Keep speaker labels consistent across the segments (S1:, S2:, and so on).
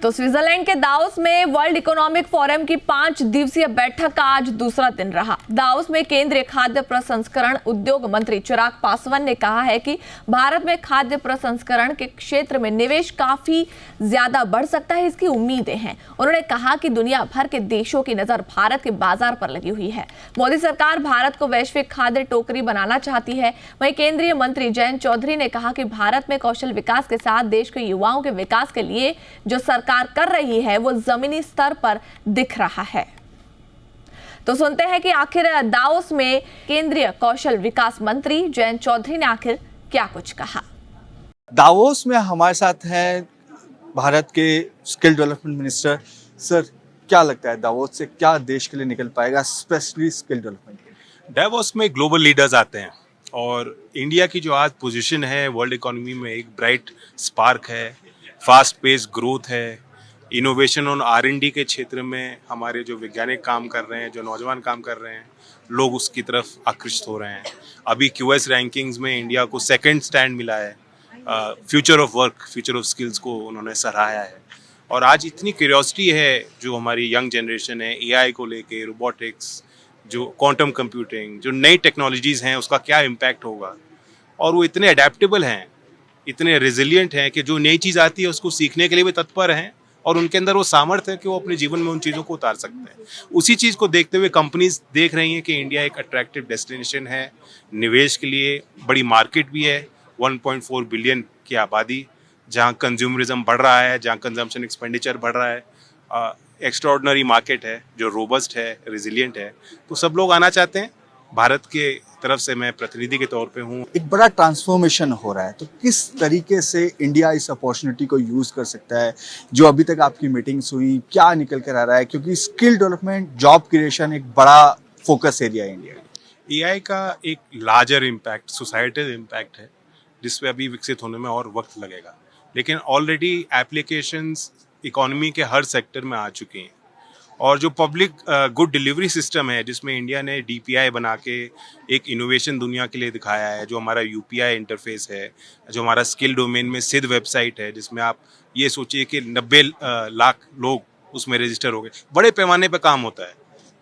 S1: तो स्विट्जरलैंड के दावोस में वर्ल्ड इकोनॉमिक फोरम की 5 दिवसीय बैठक का आज दूसरा दिन रहा। दावोस में केंद्रीय खाद्य प्रसंस्करण उद्योग मंत्री चिराग पासवान ने कहा है कि भारत में खाद्य प्रसंस्करण के क्षेत्र में निवेश काफी ज्यादा बढ़ सकता है, इसकी उम्मीदें हैं। उन्होंने कहा कि दुनिया भर के देशों की नजर भारत के बाजार पर लगी हुई है। मोदी सरकार भारत को वैश्विक खाद्य टोकरी बनाना चाहती है। वहीं केंद्रीय मंत्री जयंत चौधरी ने कहा कि भारत में कौशल विकास के साथ देश के युवाओं के विकास के लिए जो सरकार कर रही है वो जमीनी स्तर पर दिख रहा है। तो सुनते हैं कि आखिर दावोस में केंद्रीय कौशल विकास मंत्री जयंत चौधरी ने आखिर क्या कुछ कहा।
S2: दावोस में हमारे साथ हैं भारत के स्किल डेवलपमेंट मिनिस्टर। सर, क्या लगता है दावोस से क्या देश के लिए निकल पाएगा, स्पेशली स्किल डेवलपमेंट के लिए?
S3: दावोस में ग्लोबल लीडर्स आते हैं और इंडिया की जो आज पोजीशन है वर्ल्ड इकोनॉमी में एक ब्राइट स्पार्क है, फास्ट पेस ग्रोथ है, इनोवेशन और R&D के क्षेत्र में हमारे जो वैज्ञानिक काम कर रहे हैं, जो नौजवान काम कर रहे हैं, लोग उसकी तरफ आकृष्ट हो रहे हैं। अभी QS रैंकिंग्स में इंडिया को सेकंड स्टैंड मिला है। Future of work, future of skills को उन्होंने सराहाया है। और आज इतनी क्यूरियोसिटी है जो हमारी यंग जनरेशन है AI को लेके, रोबोटिक्स, जो क्वांटम कंप्यूटिंग, जो नई टेक्नोलॉजीज़ हैं उसका क्या इम्पैक्ट होगा। और वो इतने अडेप्टेबल हैं, इतने रेजिलिएंट हैं कि जो नई चीज़ आती है उसको सीखने के लिए भी तत्पर हैं और उनके अंदर वो सामर्थ्य है कि वो अपने जीवन में उन चीज़ों को उतार सकते हैं। उसी चीज़ को देखते हुए कंपनीज देख रही हैं कि इंडिया एक अट्रैक्टिव डेस्टिनेशन है निवेश के लिए, बड़ी मार्केट भी है, 1.4 बिलियन की आबादी, जहाँ कंज्यूमरिज्म बढ़ रहा है, जहाँ कंजम्पशन एक्सपेंडिचर बढ़ रहा है, एक्स्ट्राऑर्डिनरी मार्केट है जो रोबस्ट है, रेजिलिएंट है। तो सब लोग आना चाहते हैं। भारत के तरफ से मैं प्रतिनिधि के तौर पे हूँ।
S2: एक बड़ा ट्रांसफॉर्मेशन हो रहा है, तो किस तरीके से इंडिया इस अपॉर्चुनिटी को यूज कर सकता है? जो अभी तक आपकी मीटिंग्स हुई, क्या निकल कर आ रहा है? क्योंकि स्किल डेवलपमेंट, जॉब क्रिएशन एक बड़ा फोकस एरिया है इंडिया का।
S3: AI का एक लार्जर इम्पैक्ट, सोसाइटल इम्पैक्ट है जिसपे अभी विकसित होने में और वक्त लगेगा, लेकिन ऑलरेडी एप्लीकेशंस इकोनॉमी के हर सेक्टर में आ चुकी हैं। और जो पब्लिक गुड डिलीवरी सिस्टम है जिसमें इंडिया ने DPI बना के एक इनोवेशन दुनिया के लिए दिखाया है, जो हमारा UPI इंटरफेस है, जो हमारा स्किल डोमेन में सिद्ध वेबसाइट है जिसमें आप ये सोचिए कि 90 लाख लोग उसमें रजिस्टर हो गए, बड़े पैमाने पर काम होता है।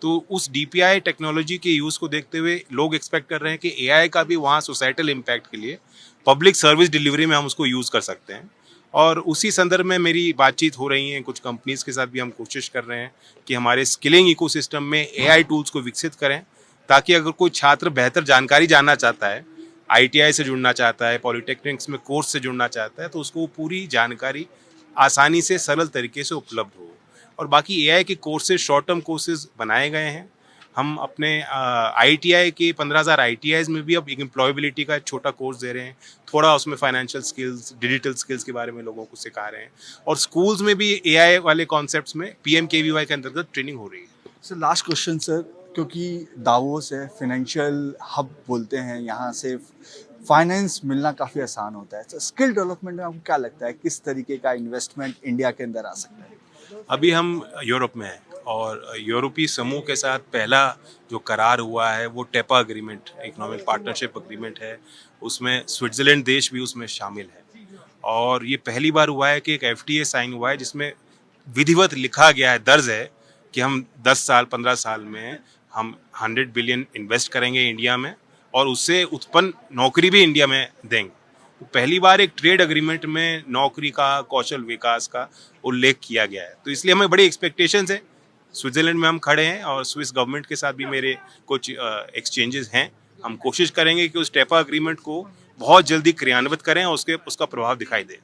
S3: तो उस DPI टेक्नोलॉजी के यूज़ को देखते हुए लोग एक्सपेक्ट कर रहे हैं कि AI का भी वहाँ सोसाइटल इम्पैक्ट के लिए पब्लिक सर्विस डिलीवरी में हम उसको यूज़ कर सकते हैं। और उसी संदर्भ में मेरी बातचीत हो रही है, कुछ कंपनीज के साथ भी हम कोशिश कर रहे हैं कि हमारे स्किलिंग इकोसिस्टम में AI टूल्स को विकसित करें, ताकि अगर कोई छात्र बेहतर जानकारी जानना चाहता है, ITI से जुड़ना चाहता है, पॉलिटेक्निक्स में कोर्स से जुड़ना चाहता है, तो उसको पूरी जानकारी आसानी से सरल तरीके से उपलब्ध हो। और बाकी AI के कोर्सेज, शॉर्ट टर्म कोर्सेज बनाए गए हैं। हम अपने ITI के 15,000 ITIs में भी अब एक एम्प्लॉयबिलिटी का एक छोटा कोर्स दे रहे हैं, थोड़ा उसमें फाइनेंशियल स्किल्स, डिजिटल स्किल्स के बारे में लोगों को सिखा रहे हैं। और स्कूल्स में भी AI वाले कॉन्सेप्ट्स में PMKVY के अंतर्गत ट्रेनिंग हो रही है।
S2: सर, लास्ट क्वेश्चन सर, क्योंकि दावोस है, फाइनेंशियल हब बोलते हैं, यहाँ से फाइनेंस मिलना काफ़ी आसान होता है। तो स्किल डेवलपमेंट में आपको क्या लगता है, किस तरीके का इन्वेस्टमेंट इंडिया के अंदर आ सकता है?
S3: अभी हम यूरोप में हैं और यूरोपीय समूह के साथ पहला जो करार हुआ है वो टेपा अग्रीमेंट, इकोनॉमिक पार्टनरशिप अग्रीमेंट है। उसमें स्विट्जरलैंड देश भी उसमें शामिल है और ये पहली बार हुआ है कि एक FTA साइन हुआ है जिसमें विधिवत लिखा गया है, दर्ज है कि हम 10 साल 15 साल में हम 100 बिलियन इन्वेस्ट करेंगे इंडिया में और उससे उत्पन्न नौकरी भी इंडिया में देंगे। पहली बार एक ट्रेड एग्रीमेंट में नौकरी का, कौशल विकास का उल्लेख किया गया है। तो इसलिए हमें बड़ी एक्सपेक्टेशंस है। स्विट्जरलैंड में हम खड़े हैं और स्विस गवर्नमेंट के साथ भी मेरे कुछ एक्सचेंजेस हैं। हम कोशिश करेंगे कि उस टेपा एग्रीमेंट को बहुत जल्दी क्रियान्वित करें और उसका प्रभाव दिखाई दे।